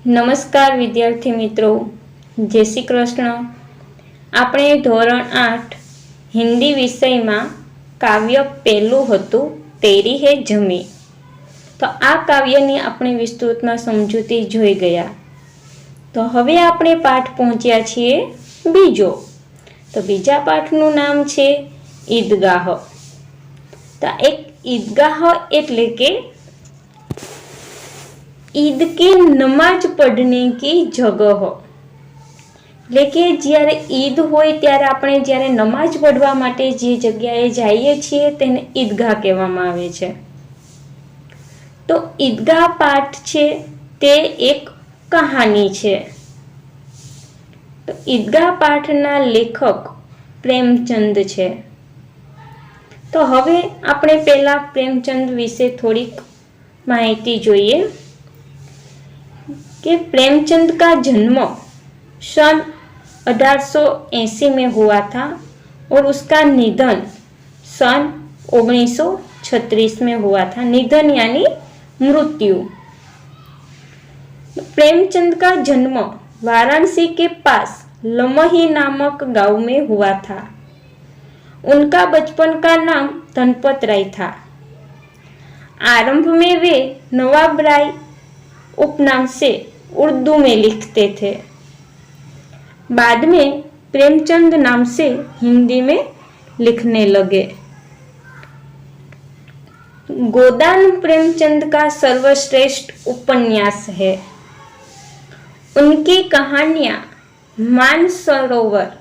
नमस्कार विद्यार्थी मित्रों, जय श्री कृष्ण। આપણે ધોરણ 8 હિન્દી વિષયમાં કાવ્ય પહેલું હતું તેરી હે જમી। તો આ કાવ્યની આપણે વિસ્તૃતમાં સમજૂતી જોઈ ગયા। તો હવે આપણે પાઠ પહોંચ્યા છીએ બીજો। તો બીજા પાઠનું નામ છે ઈદગાહ। તો એક ઈદગાહ એટલે કે ईद की नमाज पढ़ने की जगह। એટલે કે જ્યારે ઈદ હોય ત્યારે આપણે જ્યારે નમાજ પઢવા માટે જે જગ્યાએ જઈએ છીએ તેને ઈદગાહ કહેવામાં આવે છે। તો ઈદગાહ પાઠ છે તે એક કહાની છે। તો ઈદગાહ પાઠના લેખક પ્રેમચંદ છે। તો હવે આપણે પહેલા પ્રેમચંદ વિશે થોડીક माहिती જોઈએ कि प्रेमचंद का जन्म सन 1880 में हुआ था और उसका निधन सन 1936 में हुआ था। निधन यानी मृत्यु। प्रेमचंद का जन्म वाराणसी के पास लमही नामक गांव में हुआ था। उनका बचपन का नाम धनपत राय था। आरंभ में वे नवाब राय उपनाम से उर्दू में लिखते थे। बाद में प्रेमचंद नाम से हिंदी में लिखने लगे। गोदान प्रेमचंद का सर्वश्रेष्ठ उपन्यास है। उनकी कहानियां मानसरोवर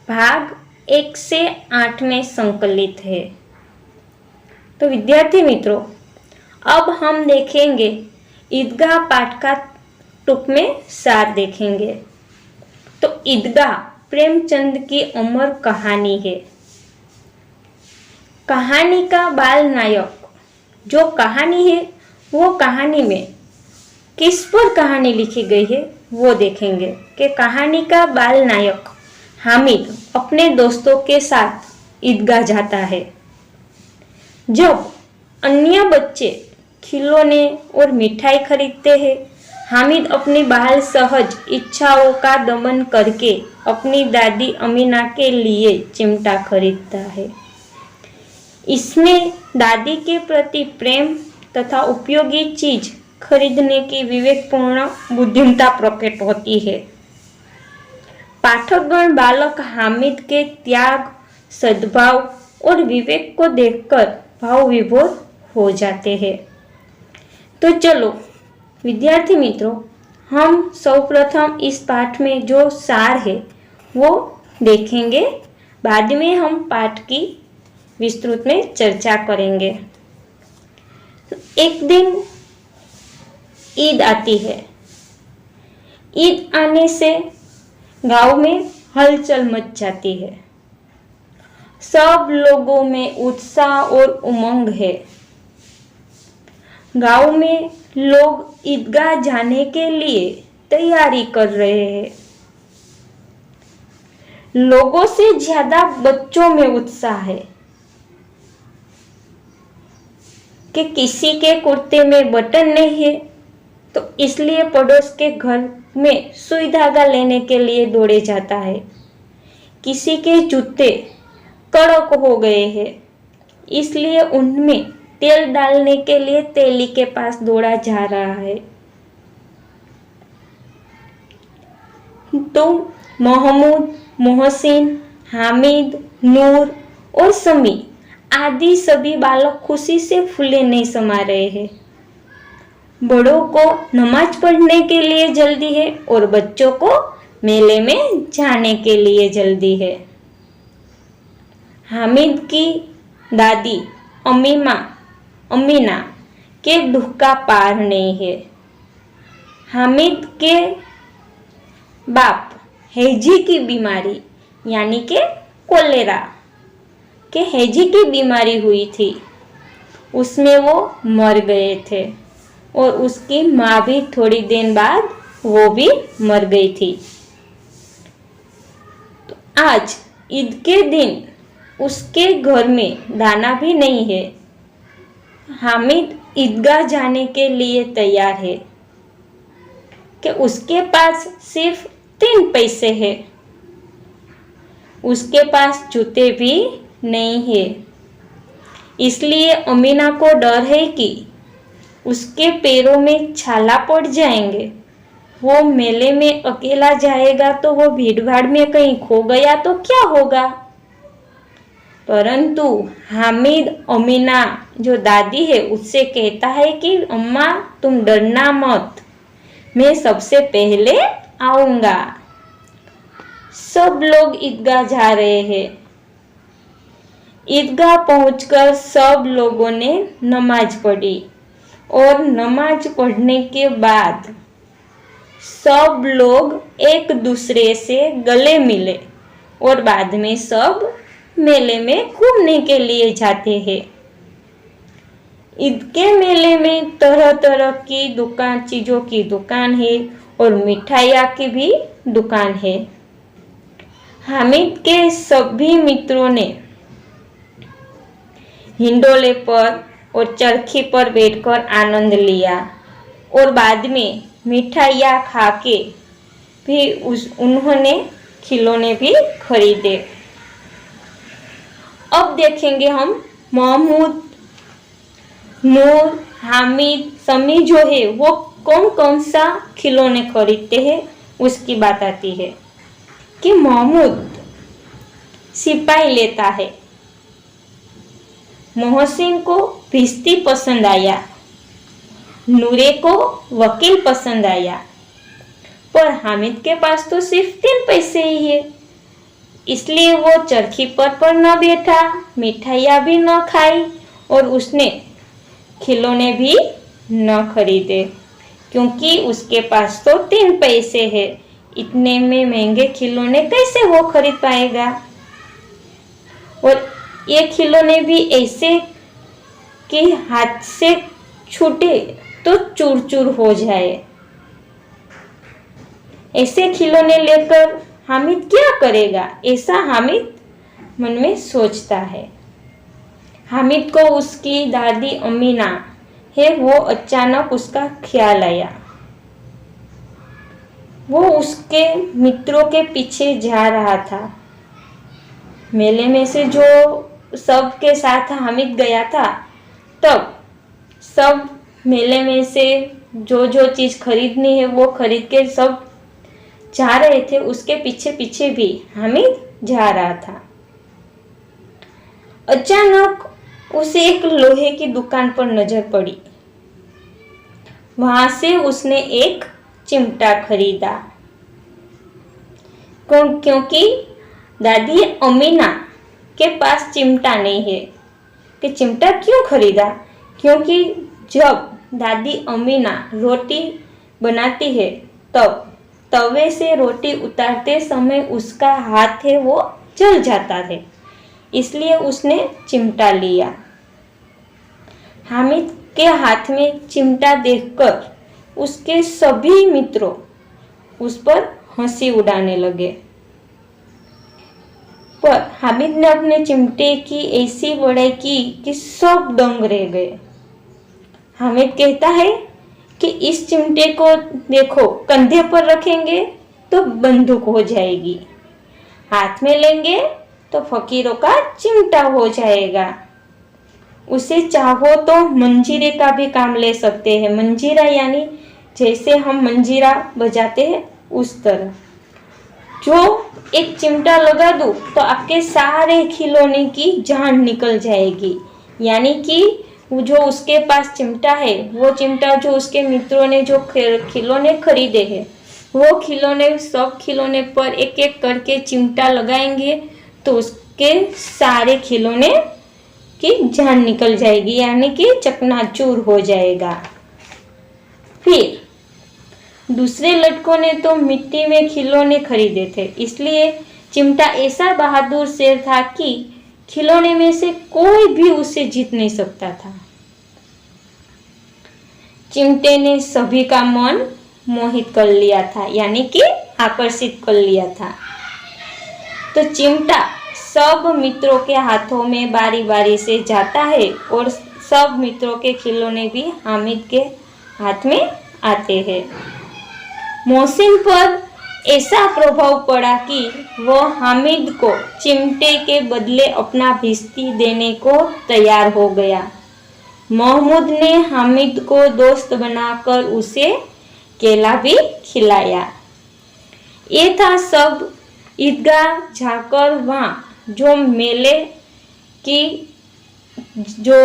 भाग 1 से 8 में संकलित है। तो विद्यार्थी मित्रों, अब हम देखेंगे ईदगाह पाठ का टूक में सार देखेंगे। तो ईदगाह प्रेमचंद की अमर कहानी है। कहानी का बाल नायक जो कहानी है वो कहानी में किस पर कहानी लिखी गई है वो देखेंगे कि कहानी का बाल नायक हामिद अपने दोस्तों के साथ ईदगाह जाता है। जब अन्य बच्चे खिलौने और मिठाई खरीदते हैं, हामिद अपनी बाल सहज इच्छाओं का दमन करके अपनी दादी अमीना के लिए चिमटा खरीदता है। इसमें दादी के प्रति प्रेम तथा उपयोगी चीज खरीदने की विवेकपूर्ण बुद्धिमत्ता प्रकट होती है। पाठकगण बालक हामिद के त्याग, सद्भाव और विवेक को देखकर भाव विभोर हो जाते हैं। तो चलो विद्यार्थी मित्रों, हम सर्वप्रथम इस पाठ में जो सार है वो देखेंगे। बाद में हम पाठ की विस्तृत में चर्चा करेंगे। तो एक दिन ईद आती है। ईद आने से गांव में हलचल मच जाती है। सब लोगों में उत्साह और उमंग है। गांव में लोग ईदगाह जाने के लिए तैयारी कर रहे हैं। लोगों से ज्यादा बच्चों में उत्साह है कि किसी के कुर्ते में बटन नहीं है तो इसलिए पड़ोस के घर में सुई धागा लेने के लिए दौड़े जाता है। किसी के जूते कड़क हो गए हैं इसलिए उनमें तेल डालने के लिए तेली के पास दौड़ा जा रहा है। तो महमूद, मोहसिन, हामिद, नूर और समी आदि सभी बालक खुशी से फूले नहीं समा रहे हैं। बड़ों को नमाज पढ़ने के लिए जल्दी है और बच्चों को मेले में जाने के लिए जल्दी है। हामिद की दादी अमीना के दुख का पार नहीं है। हामिद के बाप हैजी की बीमारी यानी के कोलेरा के हैजी की बीमारी हुई थी, उसमें वो मर गए थे और उसकी माँ भी थोड़ी दिन बाद वो भी मर गई थी। तो आज ईद के दिन उसके घर में दाना भी नहीं है। हामिद ईदगाह जाने के लिए तैयार है। कि उसके पास सिर्फ 3 पैसे है। उसके पास जूते भी नहीं है। इसलिए अमीना को डर है कि उसके पैरों में छाला पड़ जाएंगे। वो मेले में अकेला जाएगा तो वो भीड़-भाड़ में कहीं खो गया तो क्या होगा। परंतु हामिद अमीना जो दादी है उससे कहता है कि अम्मा तुम डरना मत, मैं सबसे पहले आऊंगा। सब लोग ईदगाह जा रहे हैं। ईदगाह पहुंचकर सब लोगों ने नमाज पढ़ी और नमाज पढ़ने के बाद सब लोग एक दूसरे से गले मिले और बाद में सब मेले में घूमने के लिए जाते हैं। ईद के मेले में तरह तरह की चीजों की दुकान है और मिठाइयाँ की भी दुकान है। हामिद के सभी मित्रों ने हिंडोले पर और चरखी पर बैठकर आनंद लिया और बाद में मिठाइयाँ खा के भी उन्होंने खिलौने भी खरीदे। अब देखेंगे हम महमूद, नूर, हामिद, समी जो है वो कौन कौन सा खिलौने खरीदते हैं उसकी बात आती है कि महमूद सिपाही लेता है। मोहसिन को भिश्ती पसंद आया, नूरे को वकील पसंद आया, पर हामिद के पास तो सिर्फ 3 पैसे ही है। इसलिए वो चरखी पर न बैठा, मिठाइयाँ भी न खाई और उसने खिलौने भी न खरीदे, क्योंकि उसके पास तो 3 पैसे है। इतने में महंगे खिलौने कैसे वो खरीद पाएगा। और ये खिलौने भी ऐसे कि हाथ से छूटे तो चूर चूर हो जाए। ऐसे खिलौने लेकर हामिद क्या करेगा, ऐसा हामिद मन में सोचता है। हामिद को उसकी दादी अमीना है वो अचानक उसका ख्याल आया। वो उसके मित्रों के पीछे जा रहा था। मेले में से जो सब के साथ हामिद गया था, तब सब मेले में से जो जो चीज खरीदनी है वो खरीद के सब जा रहे थे। उसके पीछे पीछे भी हामिद जा रहा था। अचानक उसे एक लोहे की दुकान पर नजर पड़ी। वहां से उसने एक चिमटा खरीदा, क्योंकि दादी अमीना के पास चिमटा नहीं है। कि चिमटा क्यों खरीदा, क्योंकि जब दादी अमीना रोटी बनाती है तब तवे से रोटी उतारते समय उसका हाथ है वो जल जाता है, इसलिए उसने चिमटा लिया। हामिद के हाथ में चिमटा देखकर उसके सभी मित्रों उस पर हंसी उड़ाने लगे, पर हामिद ने अपने चिमटे की ऐसी बड़ाई की कि सब दंग रह गए। हामिद कहता है कि इस चिमटे को देखो, कंधे पर रखेंगे तो बंदूक हो जाएगी, हाथ में लेंगे तो फकीरों का चिमटा हो जाएगा। उसे चाहो तो मंजीरे का भी काम ले सकते हैं। मंजीरा यानी जैसे हम मंजीरा बजाते हैं उस तरह। जो एक चिमटा लगा दूं तो आपके सारे खिलौने की जान निकल जाएगी। यानी कि जो उसके पास चिमटा है, वो चिमटा जो उसके मित्रों ने जो खिलौने खरीदे हैं, वो खिलौने सब खिलौने पर एक एक करके चिमटा लगाएंगे तो उसके सारे खिलौने की जान निकल जाएगी, यानी कि चकनाचूर हो जाएगा। फिर दूसरे लड़कों ने तो मिट्टी में खिलौने खरीदे थे, इसलिए चिमटा ऐसा बहादुर शेर था कि खिलौने में से कोई भी उसे जीत नहीं सकता था। चिमटे ने सभी का मन मोहित कर लिया था, यानी कि आकर्षित कर लिया था। तो चिमटा सब मित्रों के हाथों में बारी बारी से जाता है और सब मित्रों के खिलौने भी हामिद के हाथ में आते हैं। मोहसिन पर ऐसा प्रभाव पड़ा कि वह हामिद को चिमटे के बदले अपना भिश्ती देने को तैयार हो गया। महमूद ने हामिद को दोस्त बनाकर उसे केला भी खिलाया। ये था सब ईदगाह जाकर वहाँ जो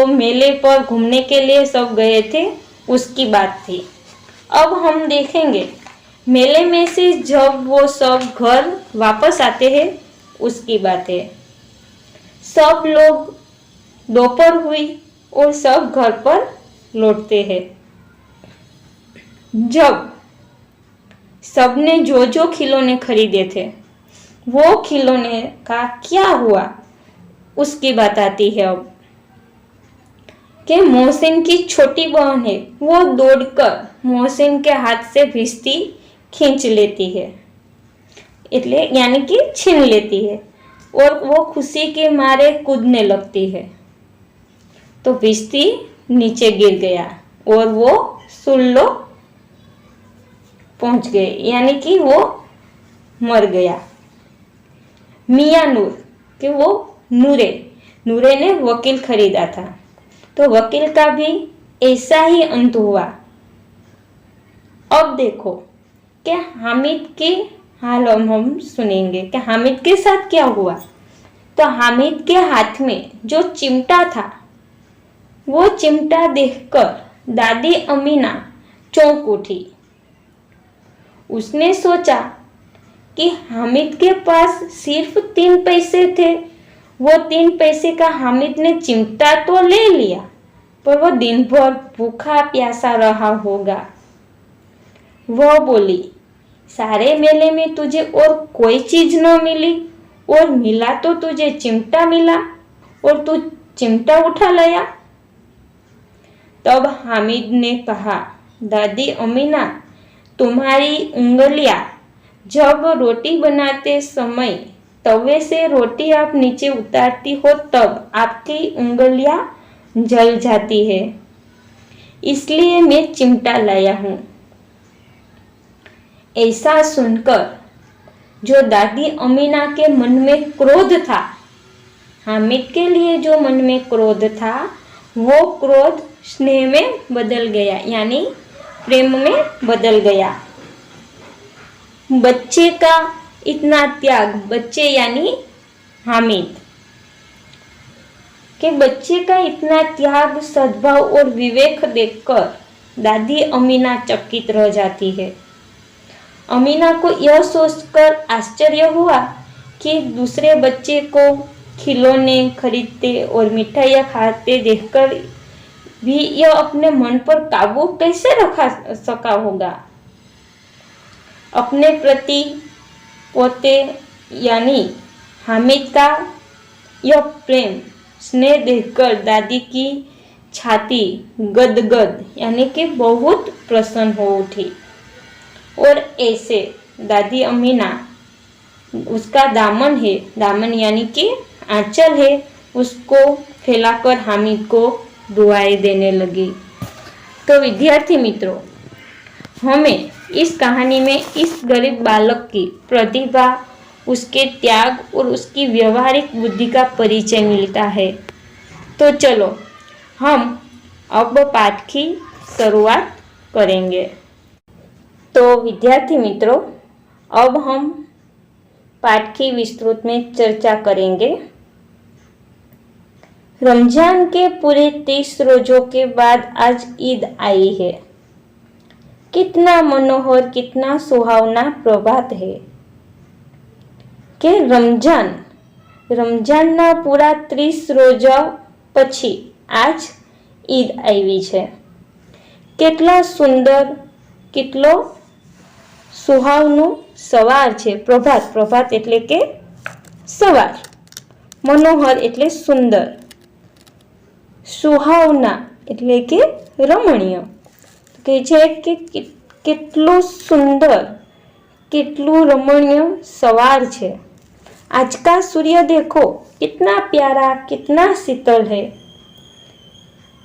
मेले पर घूमने के लिए सब गए थे उसकी बात थी। अब हम देखेंगे मेले में से जब वो सब घर वापस आते हैं उसकी बात है। सब लोग दोपहर हुई और सब घर पर लौटते हैं। जब सबने जो जो खिलौने खरीदे थे वो खिलौने का क्या हुआ उसकी बात आती है। अब कि मोहसिन की छोटी बहन है, वो दौड़कर मोहसिन के हाथ से भिश्ती खींच लेती है, इसलिए यानी कि छीन लेती है और वो खुशी के मारे कूदने लगती है तो भिश्ती नीचे गिर गया और वो सुल्लो पहुंच गए, यानी कि वो मर गया। मियाँ नूर कि वो नूरे ने वकील खरीदा था तो वकील का भी ऐसा ही अंत हुआ। अब देखो कि हामिद के हाल हम सुनेंगे कि हामिद के साथ क्या हुआ। तो हामिद के हाथ में जो चिमटा था वो चिमटा देखकर दादी अमीना चौंक उठी। उसने सोचा कि हामिद के पास सिर्फ 3 पैसे थे, वो 3 पैसे का हामिद ने चिमटा तो ले लिया पर वो दिन भर भूखा प्यासा रहा होगा। वह बोली, सारे मेले में तुझे और कोई चीज न मिली और मिला तो तुझे चिमटा मिला और तू चिमटा उठा लाया। तब हामिद ने कहा, दादी अमीना, तुम्हारी उंगलियां जब रोटी बनाते समय तवे से रोटी आप नीचे उतारती हो तब आपकी उंगलियां जल जाती है, इसलिए मैं चिमटा लाया हूँ। ऐसा सुनकर जो दादी अमीना के मन में क्रोध था, हामिद के लिए जो मन में क्रोध था वो क्रोध स्नेह में बदल गया, यानी प्रेम में बदल गया। बच्चे का इतना त्याग, बच्चे यानी हामिद के बच्चे का इतना त्याग, सद्भाव और विवेक देखकर दादी अमीना चकित रह जाती है। अमीना को यह सोचकर आश्चर्य हुआ कि दूसरे बच्चे को खिलौने खरीदते और मिठाइयाँ खाते देखकर भी यह अपने मन पर काबू कैसे रखा सका होगा। अपने प्रति पोते यानी हामिद का यह प्रेम स्नेह देखकर दादी की छाती गदगद यानी कि बहुत प्रसन्न हो उठी और ऐसे दादी अमीना उसका दामन है, दामन यानी कि आंचल है, उसको फैलाकर हामिद को दुआएं देने लगी। तो विद्यार्थी मित्रों, हमें इस कहानी में इस गरीब बालक की प्रतिभा, उसके त्याग और उसकी व्यवहारिक बुद्धि का परिचय मिलता है। तो चलो हम अब पाठ की शुरुआत करेंगे। तो विद्यार्थी मित्रों, अब हम पाठ की विस्तृत में चर्चा करेंगे। रमजान के पूरे 30 रोजों के बाद आज ईद आई है। कितना मनोहर, कितना सुहावना प्रभात है कि રમજાનના પૂરા 30 રોજા પછી આજ ઈદ આવી છે। કેટલા સુંદર, કેટલો સુહાવનું સવાર છે। પ્રભાત એટલે કે સવાર, મનોહર એટલે સુંદર, સુહાવના એટલે કે રમણીય। કહે છે કે કેટલું સુંદર, કેટલું રમણીય સવાર છે। आज का सूर्य देखो कितना प्यारा, कितना शीतल है।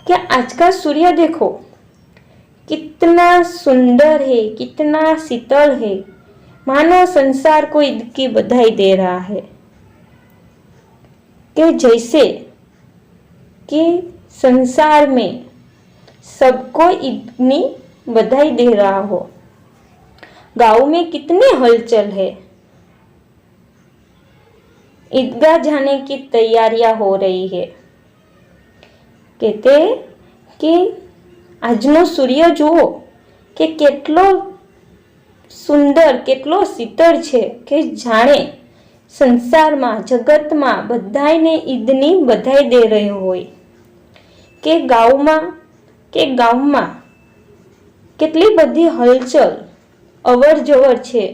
क्या आज का सूर्य देखो कितना कितना सुंदर है, कितना शीतल है, मानो संसार को ईद की बधाई दे रहा है। कि जैसे कि संसार में सबको इतनी बधाई दे रहा हो। गांव में कितनी हलचल है, ईदगाह जाने की तैयारियां हो रही है। कहते कि આજનો સૂર્ય જુઓ કે કેટલો સુંદર, કેટલો શીતળ છે કે જાણે સંસારમાં, જગતમાં બધાને ઈદની બધાઈ દે રહ્યો હોય। કે ગામમાં કેટલી બધી હલચલ, અવર જવર છે।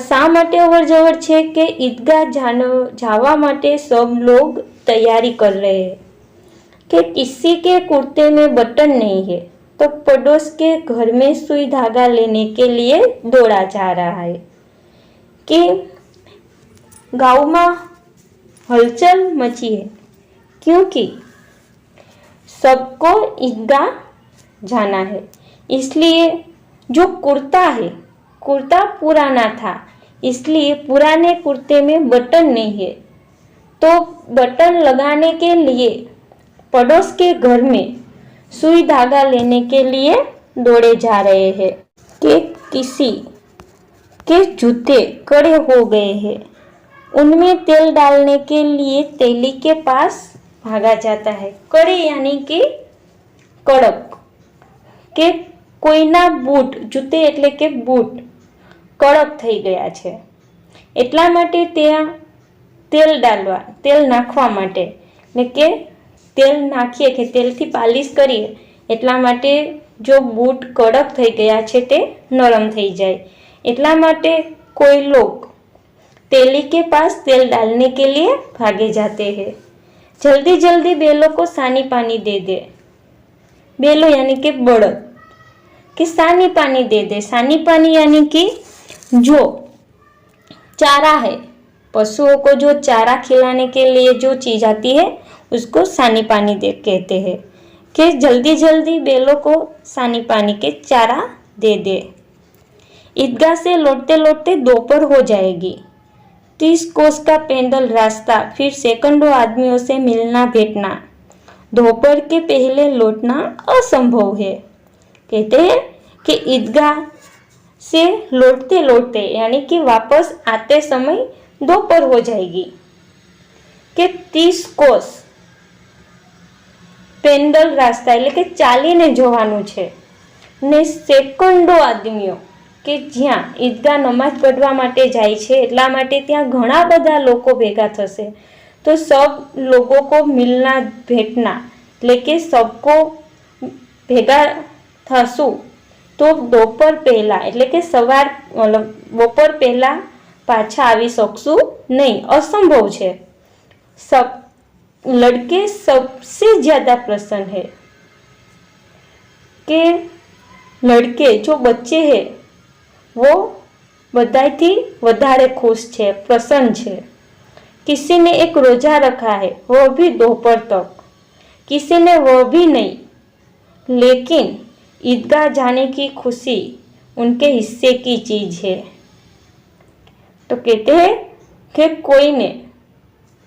શા માટે अवर जवर છે કે ईदगाह जावा माटे सब लोग तैयारी कर रहे हैं। कि किसी के कुर्ते में बटन नहीं है तो पड़ोस के घर में सुई धागा लेने के लिए दौड़ा जा रहा है। कि गांव में हलचल मची है क्योंकि सबको ईदगाह जाना है। इसलिए जो कुर्ता है, कुर्ता पुराना था, इसलिए पुराने कुर्ते में बटन नहीं है तो बटन लगाने के लिए पड़ोस के घर में सुई धागा लेने के लिए दौड़े जा रहे हैं। कि किसी के जूते कड़े हो गए हैं, उनमें तेल डालने के लिए तेली के पास भागा जाता है। कड़े यानी कि कड़क। કે કોઈના બૂટ, જૂતે એટલે કે બૂટ કડક થઈ ગયા છે એટલા માટે ત્યાં તેલ નાખવા માટે, એટલે કે તેલ નાખીએ કે તેલથી પાલિશ કરીએ એટલા માટે જો બૂટ કડક થઈ ગયા છે તે નરમ થઈ જાય, એટલા માટે कोई लोग तेली के पास तेल डालने के लिए भागे जाते हैं। जल्दी जल्दी बैलों को सानी पानी दे दे। बैलो यानी कि बड़द, कि सानी पानी दे दे। सानी पानी यानी कि जो चारा है, पशुओं को जो चारा खिलाने के लिए जो चीज आती है उसको सानी पानी दे कहते हैं। कि जल्दी जल्दी बैलों को सानी पानी के चारा दे दे। ईदगाह से लौटते लौटते दोपहर हो जाएगी। 30 कोस का पैदल रास्ता, फिर सैकड़ों आदमियों से मिलना भेटना, दोपहर के पहले लौटना असंभव है। कहते हैं कि ईदगाह से लौटते लौटते यानी कि वापस आते समय दोपहर हो जाएगी। कि 30 कोस પેદલ રાસ્તા એટલે કે ચાલીને જવાનું છે ને સેકન્ડો આદમીઓ કે જ્યાં ઈદગાહ નમાઝ પઢવા માટે જાય છે એટલા માટે ત્યાં ઘણા બધા લોકો ભેગા થશે। તો સબ લોકો કો મિલના ભેટના એટલે કે સબકો ભેગા થશું તો બપોર પહેલા એટલે કે સવાર બપોર પહેલા પાછા આવી શકશું નહીં, અસંભવ છે। સબ लड़के सबसे ज्यादा प्रसन्न है। कि लड़के जो बच्चे हैं वो बधाई वधारे खुश है, प्रसन्न है। किसी ने एक रोजा रखा है, वो भी दोपहर तक, किसी ने वो भी नहीं, लेकिन ईदगाह जाने की खुशी उनके हिस्से की चीज है। तो कहते हैं कि कोई ने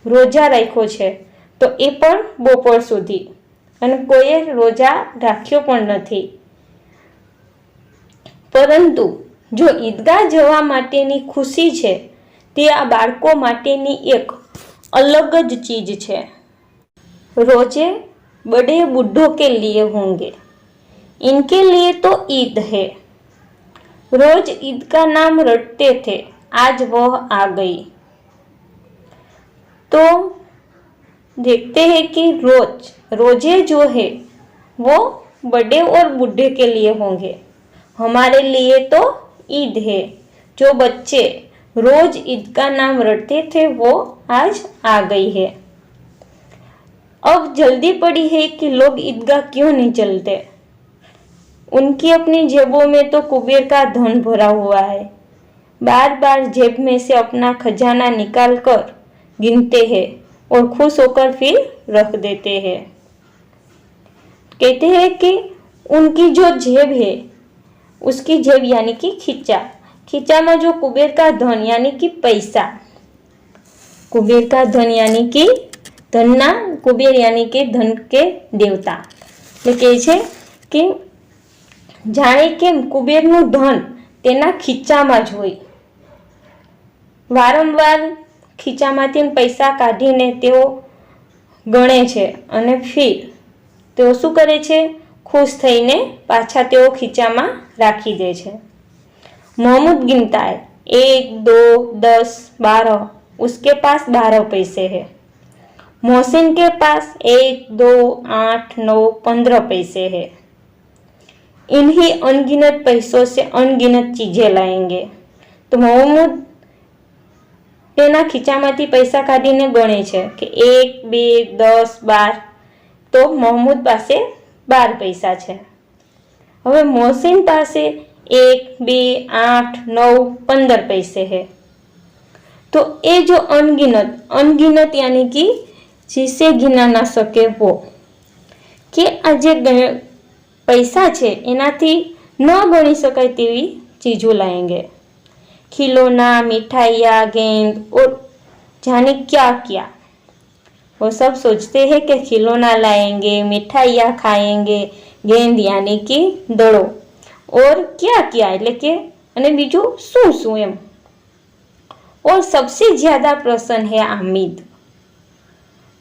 रोजा राख्यो है तो એ પણ બપોર સુધી અને કોઈએ રોજા રાખ્યો પણ નથી। પરંતુ જો ઈદગાહ જવા માટેની ખુશી છે તે આ બાળકો માટેની એક અલગ જ ચીજ છે। रोजे बड़े बूढ़ों के लिए होंगे, इनके लिए तो ईद है। रोज ईद का नाम रटते थे, आज वह आ गई। तो देखते हैं कि रोजे जो है वो बड़े और बूढ़े के लिए होंगे, हमारे लिए तो ईद है। जो बच्चे रोज ईद का नाम रटते थे वो आज आ गई है। अब जल्दी पड़ी है कि लोग ईदगाह क्यों नहीं चलते। उनकी अपनी जेबों में तो कुबेर का धन भरा हुआ है, बार बार जेब में से अपना खजाना निकाल कर गिनते हैं और खुश होकर फिर रख देते हैं। कहते हैं कि उनकी जो जेब है, उसकी जेब यानी कि खींचा, खींचा में जो कुबेर का धन यानी कि पैसा, कुबेर का धन यानी कि धनना कुबेर यानी कि धन के देवता, એટલે કહે છે કે જાણે કેમ કુબેરનું ધન તેના ખીચામાં જ હોય, વારંવાર ખીચામાંથી પૈસા કાઢીને તેઓ ગણે છે અને ફિર તેઓ શું કરે છે, खुश થઈને પાછા તેઓ ખીચામાં રાખી દે છે। मोहम्मद गिनता है 1 2 10 12, उसके पास 12 पैसे है। मोहसिन के पास 1 2 8 9 15 पैसे है। इन्हीं अनगिनत पैसों से अनगिनत चीजें लाएंगे। तो मोहम्मद તેના ખીચામાંથી પૈસા કાઢીને ગણે છે કે 1 2 10 12, તો મોહમ્મદ પાસે 12 પૈસા છે। હવે મોહસિન પાસે 1 2 8 9 15 पैसे है। तो ये जो अनगिनत, अनगिनत यानी कि जिसे गिना ना सके वो, कि आज पैसा है एनाथी न गणी शकाय तेवी चीजों लाएंगे। खिलौना, मिठाइयाँ, गेंद और जाने क्या क्या। वो सब सोचते हैं कि खिलौना लाएंगे, मिठाइयाँ खाएंगे, गेंद यानी कि दड़ो, और क्या क्या એટલે કે અને બીજું શું શું એમ। और सबसे ज्यादा प्रसन्न है हामिद।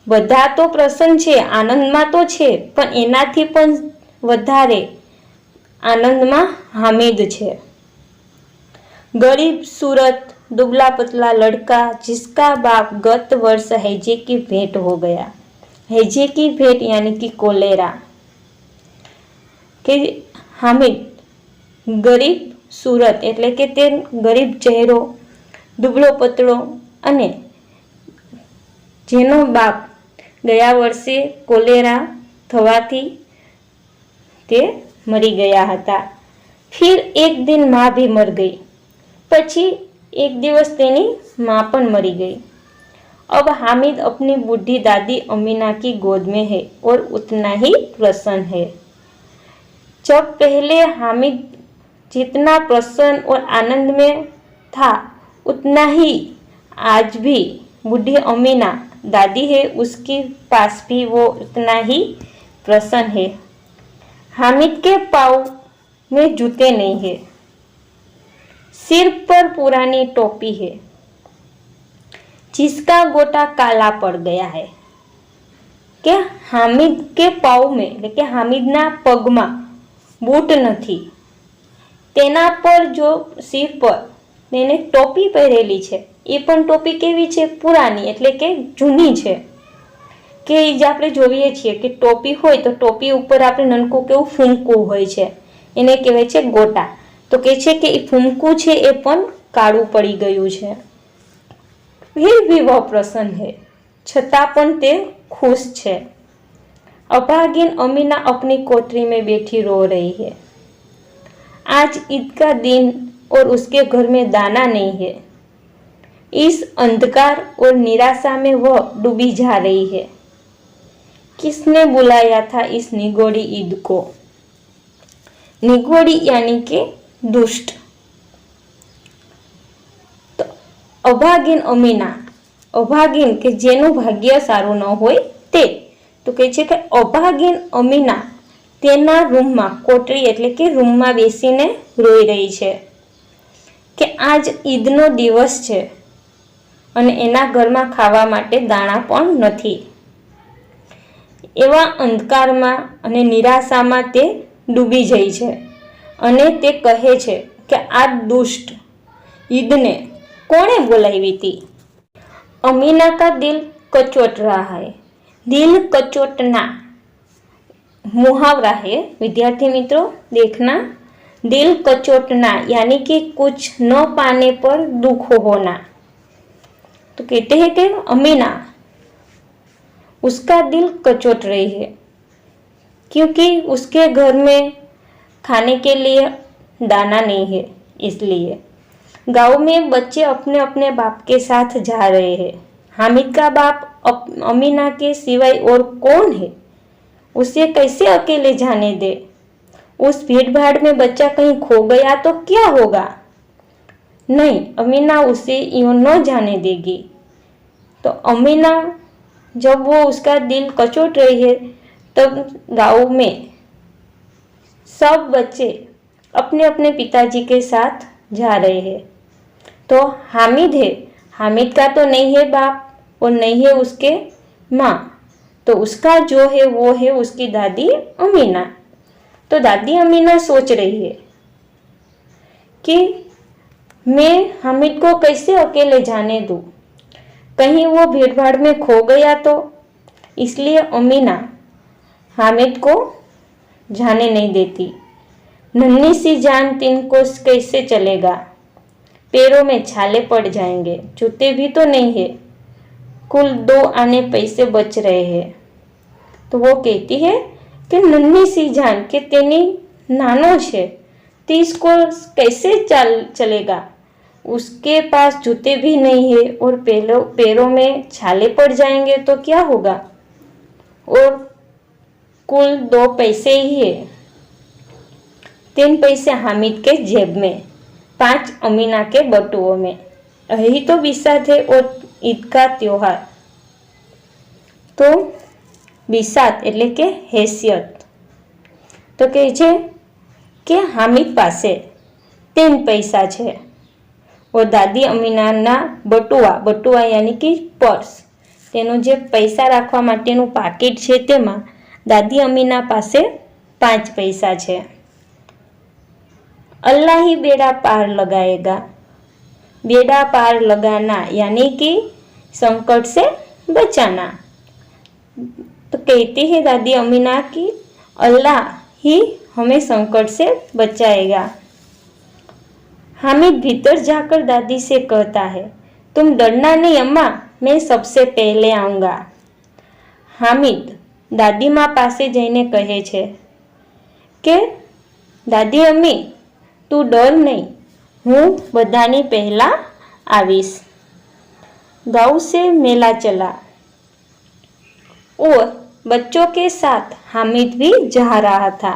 બધા તો પ્રસન્ન છે, આનંદમાં તો છે, પણ એનાથી પણ વધારે આનંદમાં હામિદ છે। गरीब सूरत दुबला पतला लड़का जिसका बाप गत वर्ष हैजे की भेंट हो गया। हैजे की भेंट यानी कि कोलेरा। कि हामिद गरीब सूरत એટલે કે તે ગરીબ ચહેરો, દુબળો પતળો અને જેનો બાપ ગયા વર્ષે કોલેરા થવાથી તે મરી ગયા હતા। फिर एक दिन माँ भी मर गई। પછી एक दिवस तेनी माँ पण मरी गई। अब हामिद अपनी बूढ़ी दादी अमीना की गोद में है और उतना ही प्रसन्न है। जब पहले हामिद जितना प्रसन्न और आनंद में था, उतना ही आज भी बूढ़ी अमीना दादी है, उसके पास भी वो उतना ही प्रसन्न है। हामिद के पाँव में जूते नहीं है, सिर पर पुरानी टोपी है जिसका गोटा काला पड़ गया है। કે હામિદ કે પાવ में એટલે કે હામિદના પગમાં બૂટ નથી, તેના પર જો સિર પર તેને ટોપી પહેરેલી છે, એ પણ ટોપી કેવી છે, પુરાની એટલે કે જૂની છે। કે જે આપણે જોઈએ છીએ કે ટોપી હોય તો ટોપી ઉપર આપણે નનકું કેવું ફૂંકવું હોય છે, એને કહેવાય છે ગોટા। તો કહે છે કે એ ફૂંકવું છે એ પણ કાળું પડી ગયું છે। फिर भी वह प्रसन्न है, छता पण ते खुश है। अभागिन अमीना अपनी कोठरी में बैठी रो रही है। आज ईद का दिन और उसके घर में दाना नहीं है। इस अंधकार और निराशा में वह डूबी जा रही है। किसने बुलाया था इस निगोड़ी ईद को? निगोड़ी यानी कि दुष्ट। तो अभागिन अमीना, अभागिन के जेनु भाग्य सारू न होय ते, तो कहे छे के अभागिन अमीना तेना रूमમાં કોટરી એટલે કે રૂમમાં બેસીને રોઈ રહી છે કે આજ ઈદનો દિવસ છે અને એના ઘરમાં ખાવા માટે દાણા પણ નથી। એવા અંધકારમાં અને નિરાશામાં તે ડૂબી જાય છે અને તે કહે છે કે આ દુષ્ટ ઈદને કોણે બોલાવી હતી? अमीना का दिल कचोट रहा है। दिल कचोटना मुहावरा है विद्यार्थी मित्रों, देखना। दिल कचोटना यानी कि कुछ न पाने पर दुख होना। तो कहते हैं कि अमीना उसका दिल कचोट रही है क्योंकि उसके घर में खाने के लिए दाना नहीं है। इसलिए गांव में बच्चे अपने अपने बाप के साथ जा रहे हैं। हामिद का बाप अमीना के सिवाय और कौन है? उसे कैसे अकेले जाने दे? उस भीड़ भाड़ में बच्चा कहीं खो गया तो क्या होगा? नहीं, अमीना उसे यूं न जाने देगी। तो अमीना जब वो उसका दिल कचोट रही है, तब गांव में सब बच्चे अपने अपने पिताजी के साथ जा रहे हैं। तो हामिद है, हामिद का तो नहीं है बाप और नहीं है उसके माँ, तो उसका जो है वो है उसकी दादी अमीना। तो दादी अमीना सोच रही है कि मैं हामिद को कैसे अकेले जाने दूँ, कहीं वो भीड़ भाड़ में खो गया तो। इसलिए अमीना हामिद को जाने नहीं देती। नन्ही सी जान तीन कोस कैसे चलेगा, पैरों में छाले पड़ जाएंगे, जूते भी तो नहीं है, कुल 2 आने पैसे बच रहे हैं। तो वो कहती है कि नन्ही सी जान के तेनी नानो छे, 30 कोस कैसे चलेगा, उसके पास जूते भी नहीं है और पैरों में छाले पड़ जाएंगे तो क्या होगा, और कुल 2 पैसे ही है। 3 पैसे हामिद के जेब में, 5 अमीना के बटुओं में। यही तो बिसात है और ईद का त्योहार। तो बिसात એટલે કે हैसियत। तो કહે છે કે હામિદ પાસે 3 પૈસા છે और दादी અમીનાના બટુઆ યાની કે પર્સ, તેનું જે પૈસા રાખવા માટેનું પાકીટ છે તેમાં દાદી અમીના પાસે 5 પૈસા છે। अल्लाह ही बेड़ा पार लगाएगा, बेड़ा पार लगाना यानी कि संकट से बचाना। तो कहती है दादी अमीना कि अल्लाह ही हमें संकट से बचाएगा। हामिद भीतर जाकर दादी से कहता है, तुम डरना नहीं अम्मा, मैं सबसे पहले आऊँगा। हामिद दादी माँ पासे जईने कहे छे के दादी अम्मी तू डर नहीं, हूँ बधानी पहला आवीश। गाँव से मेला चला और बच्चों के साथ हामिद भी जा रहा था।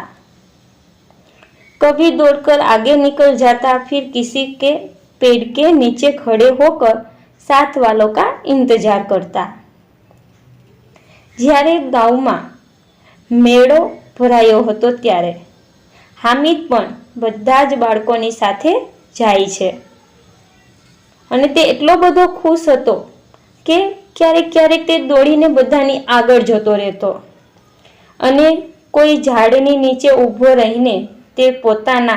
कभी दौड़कर आगे निकल जाता, फिर किसी के पेड़ के नीचे खड़े होकर साथ वालों का इंतजार करता। જ્યારે ગામમાં મેળો ભરાયો હતો ત્યારે હામિદ પણ બધા જ બાળકોની સાથે જાય છે અને તે એટલો બધો ખુશ હતો કે ક્યારેક ક્યારેક તે દોડીને બધાની આગળ જતો રહેતો અને કોઈ ઝાડની નીચે ઊભો રહીને તે પોતાના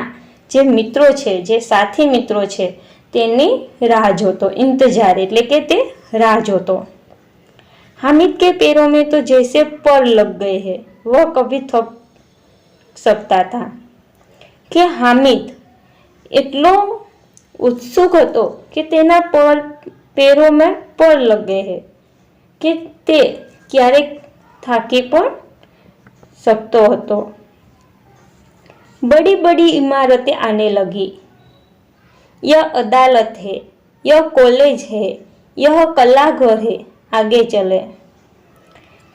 જે મિત્રો છે, જે સાથી મિત્રો છે તેની રાહ જોતો। इंतजार એટલે કે તે રાહ જોતો। हामिद के पैरों में तो जैसे पर लग गए हैं, वह कभी थक सकता था कि हामिद એટલો ઉત્સુક હતો કે તેના पैरों में पर लग गए हैं કે તે ક્યારેક થાકી પણ सकतो હતો। बड़ी बड़ी इमारतें आने लगी, यह अदालत है, यह कॉलेज है, यह कलाघर है, आगे चले।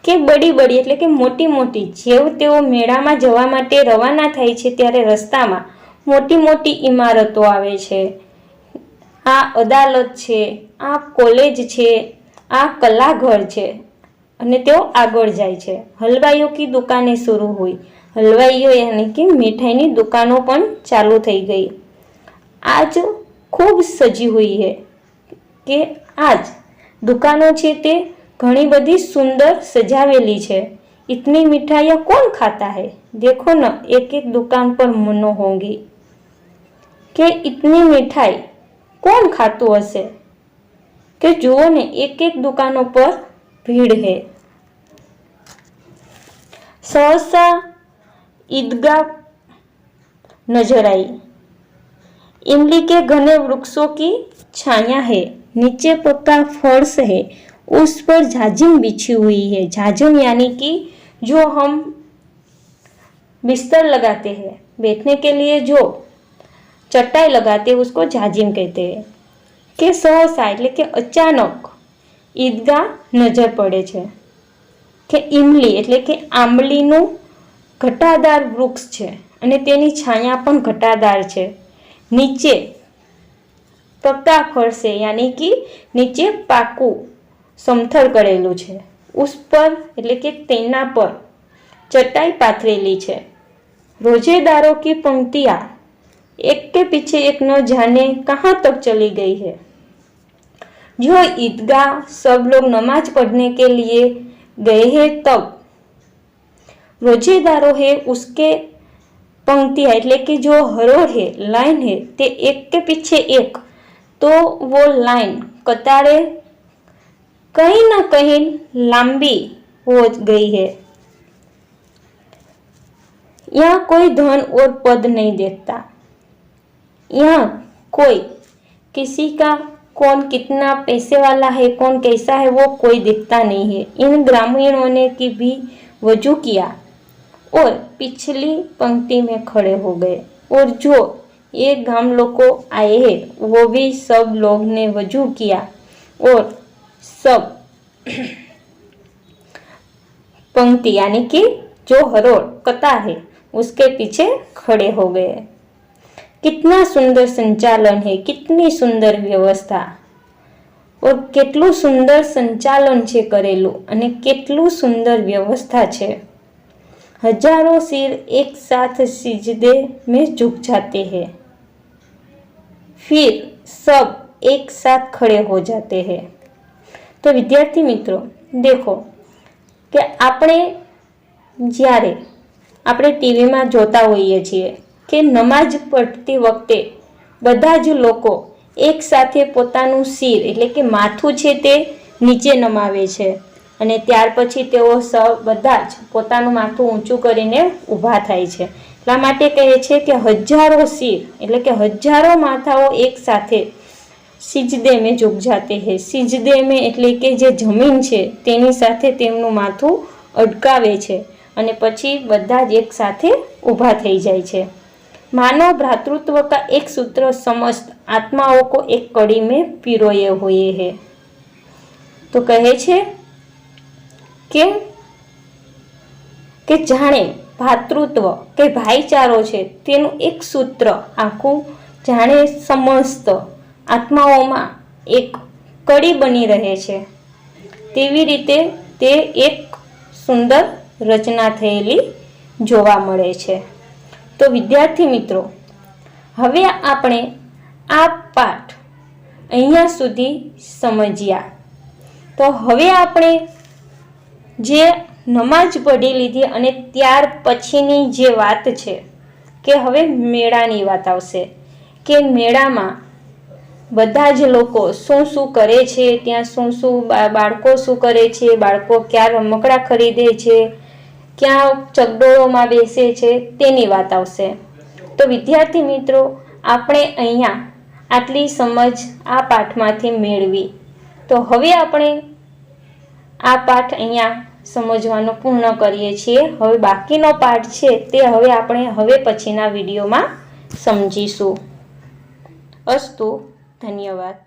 કે બડી બડી એટલે કે મોટી મોટી, જેવું તેઓ મેળામાં જવા માટે રવાના થાય છે ત્યારે રસ્તામાં મોટી મોટી ઇમારતો આવે છે। આ અદાલત છે, આ કોલેજ છે, આ કલાઘર છે અને તેઓ આગળ જાય છે। હલવાઈઓ કી દુકાને શરૂ हुई, હલવાઈઓ યાની કે મીઠાઈની દુકાનો પણ ચાલુ થઈ ગઈ। आज खूब सजी हुई है કે आज दुकानों છે તે घनी बड़ी सुंदर सजावेली है। इतनी मिठाइयाँ कौन खाता है, देखो न एक एक दुकान पर मनो होंगी के इतनी मिठाई कौन खातु हसे के जुओ ने एक एक दुकानों पर भीड़ है। सहसा ईदगाह नजर आई, इमली के घने वृक्षों की छाया है, नीचे पक्का फर्श है, उस पर झाजिम बिछी हुई है। झाजिम यानी कि जो हम बिस्तर लगाते हैं, बैठने के लिए जो चटाई लगाते हैं उसको झाजिम कहते हैं। કે સહસા એટલે કે અચાનક ઈદગાહ નજર પડે છે કે ઈમલી એટલે કે આંબલીનું ઘટાદાર વૃક્ષ છે અને તેની છાયા પણ ઘટાદાર છે। નીચે પક્કા ફર્શે यानी कि નીચે પાકું સમથળ કરેલું છે। उस पर એટલે કે તેના પર चटाई पाथरेली છે। रोजेदारों की पंक्तियां एक के पीछे एक न जाने कहाँ तक चली गई है। जो ईदगाह सब लोग नमाज पढ़ने के लिए गए हैं तब रोजेदारों है उसके पंक्तियां એટલે કે जो हरोड़ है लाइन है ते एक के पीछे एक, तो वो लाइन कतारें कहीं ना कहीं लंबी हो गई है। यहाँ कोई धन और पद नहीं देखता। यहाँ कोई किसी का कौन कितना पैसे वाला है कौन कैसा है वो कोई दिखता नहीं है। इन ग्रामीणों ने की भी वजू किया और पिछली पंक्ति में खड़े हो गए और जो ये गांव लोग आए हैं वो भी सब लोग ने वजू किया और सब पंक्ति यानी कि जो हरोड़ कतार है उसके पीछे खड़े हो गए। कितना सुंदर संचालन है, कितनी सुंदर व्यवस्था और કેટલું સુંદર સંચાલન છે કરેલું અને કેટલું સુંદર વ્યવસ્થા છે। हजारों सिर एक साथ सिजदे में झुक जाते हैं, फिर सब एक साथ खड़े हो जाते हैं। तो विद्यार्थी मित्रों देखो कि આપણે જ્યારે આપણે ટીવીમાં જોતા હોઈએ છીએ કે નમાજ પઢતી વખતે બધા જ લોકો એક સાથે પોતાનું સિર એટલે કે માથું છે તે નીચે નમાવે છે અને ત્યાર પછી તેઓ બધા જ પોતાનું માથું ઊંચું કરીને ઊભા થાય છે। એટલા માટે કહે છે કે હજારો સિર એટલે કે હજારો માથાઓ એક સાથે સિજદે में झुक जाते हैं। સિજદે में એટલે કે જે જમીન છે તેની સાથે તેમનું માથું અટકાવે છે અને પછી બધા જ એક સાથે ઊભા થઈ જાય છે। मानव भ्रातृत्व का एक सूत्र समस्त आत्माओं को एक कड़ी में पिरोए हुए है। तो कहे छे કે જાણે ભાતૃત્વ કે ભાઈચારો છે તેનું એક સૂત્ર આખું જાણે સમસ્ત આત્માઓમાં એક કડી બની રહે છે તેવી રીતે તે એક સુંદર રચના થયેલી જોવા મળે છે। તો વિદ્યાર્થી મિત્રો હવે આપણે આ પાઠ અહીંયા સુધી સમજ્યા। તો હવે આપણે જે નમાજ પઢી લીધી અને ત્યાર પછીની જે વાત છે કે હવે મેળાની વાત આવશે કે મેળામાં બધા જ લોકો શું કરે છે, ત્યાં શું બાળકો શું કરે છે, બાળકો ક્યાં રમકડા ખરીદે છે, ક્યાં ચકડોળોમાં બેસે છે તેની વાત આવશે। તો વિદ્યાર્થી મિત્રો આપણે અહીંયા આટલી સમજ આ પાઠમાંથી મેળવી। તો હવે આપણે આ પાઠ અહીંયા સમજવાનું પૂર્ણ કરીએ છીએ। હવે બાકીનો પાઠ છે તે હવે આપણે હવે પછીના વિડીયોમાં સમજીશું। અસ્તુ, ધન્યવાદ।